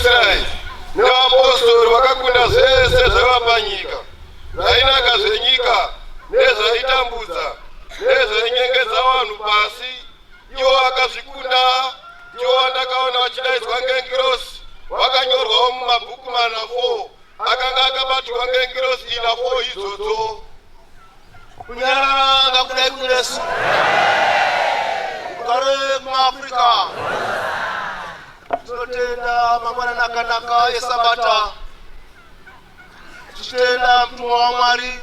Israeli nevapostori vakakunda zvese zvavapanyika, zvainaka zvenyika nezvaitambudza nezvainyengedza vanhu pasi. Ivo vakazvikunda, ivo vandakaona vachidaidzwa ngengirosi, vakanyorwawo mumabhuku mana 4 akanga akabatirwa ngengirosi ina 4 idzodzo. Kunyaranga kudai kunesu kugare muAfrica tinotenda mangwanani akanaka esabata, tichitenda mutumwa waMwari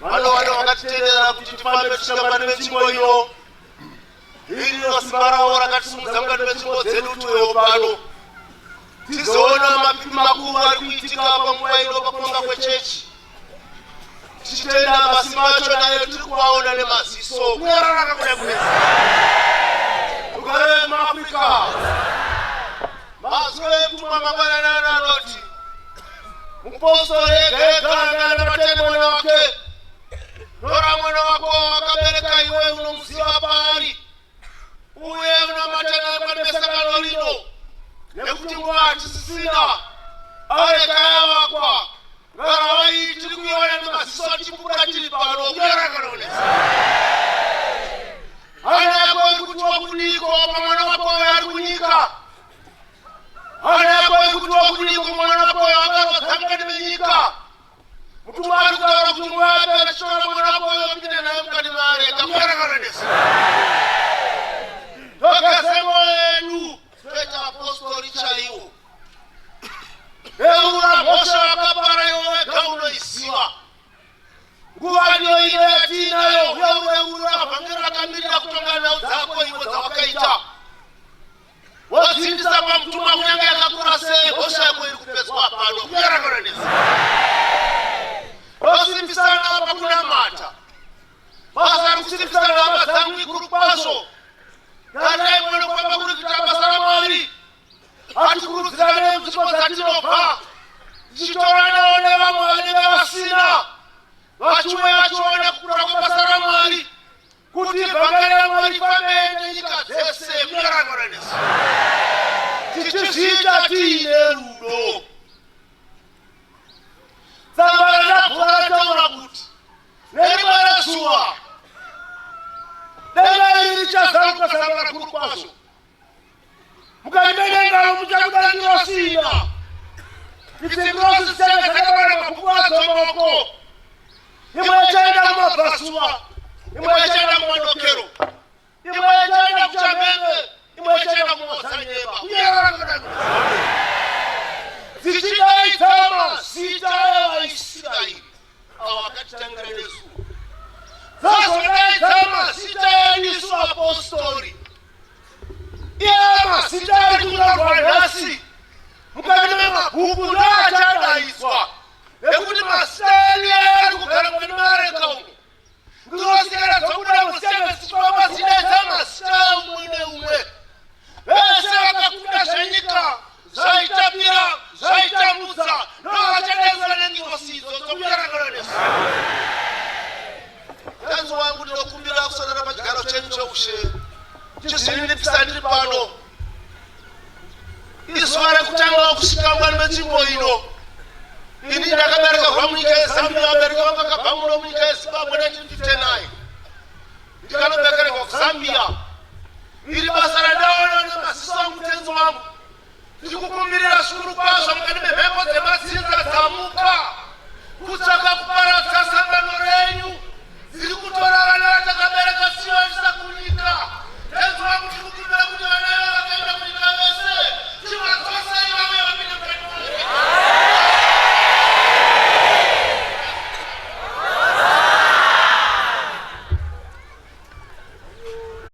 vanowanda vakatitendera kuti tifambe tichitamba nevetsvimbo ino. Iri ndiro simba ravo rakatisimudza mukati metsvimbo dzedu tuwewo pano tizoona mapipi makuru ari kuitika panguva ino pakutonga kwechechi. Tichitenda masimba acho nayo tiri kuvaona nemaziso. Kunyarara kudai kunesa tugare muAfrica. Mazwi emutumwa mangwanani anoti mupostori ega ega angana matende mwana wake, tora mwana wako wakabereka iwe unomuziva paari uye unamatana panesangano rino, nekuti nguva hatisisina areka yavakwa ngaravai tiri kuiona nemaziso tichibuda tiri pano. Kunyarakanonesa hana yako ikutiwa kudiko pamwana wako ari kunyika, hana yako ikutiwa kudiko mwana wako akarodza mukati menyika. Mutumwa ari kutaura kuti nguva yapera tichitora mwana wako pinda naye mukati maareka. Kunyarakanonesa togezemo edu toita apostori chaiwo eura mhosva yakapara iwo wega unoiziva. Nguva ndiyo ino yatiinayo yaureura vhangeri rakamirira kutonga nhau dzako ivo dzawakaita. Wodzindisa pamutumwa kunyange yakakura sei, hosha yako iri kupedzwa pano. Kunyarakanonesa tosimbisana pakunamata, basa rekusimbisana namadzangu ikuru kwazvo. Kandai mwana kwamba kuri kuita basa raMwari, hatikurudziranei munzvimbo dzatinobva, tichitora navo nevamwe vane vavasina, vachiuya vachiona kukura kwebasa raMwari, kuti vhangeri yaMwari ifambe nenyika dzese. Kunyarakanonesa tichizviita tiine rudo. Tsamba raNabhura rataura kuti nerimwe rezuva denga iri richazaruka sanga rakuru kwazvo, mukati medengaro muchabuda ngirosi ina. Idzi ngirosi dzichange dzakabata mabhuku adzo maoko, imwe ichaenda kumabvasuva, imwe ichaenda kumadokero, imwe ichaenda kuChamhembe, imwe ichaenda kuMozanyemba. Kunyarakanonesa dzichidaitsama zita revaIsraeri avo vakatitangira nezuva, dzazodaitsama zita yedu apostori, iye mazita ari kunyorwa nhasi mukati memabhuku ndoachadaidzwa, nekuti mazita edu ari kugara mukati meareka umo. Ngirosikaedza kubuda musiyana zichifamba zidaidza mazita umwe neumwe, vese vakakunda zvenyika zvaitapira zvaitambudza ndovachadaidzwa nengirosi idzodzo. Kunyarakanonesa tanzi wangu ndinokumbira kusarara pachigaro chenyu cheushe, chizvinipisa ndiri pano izuva rekutangawo kusvika mwari metsvimbo ino. Ini ndakaberekerwa munyika yeZambia, vabereki vangu vakabva muno munyika yeZimbabwe 1959, ndikanoberekerwa kuZambia. Iri basa randaona nemaziso angu tenzi wangu, ndikukumbirira zvikuru kwazvo mukati memhepo dzematsinza dzamuka kutsvaka kuparadza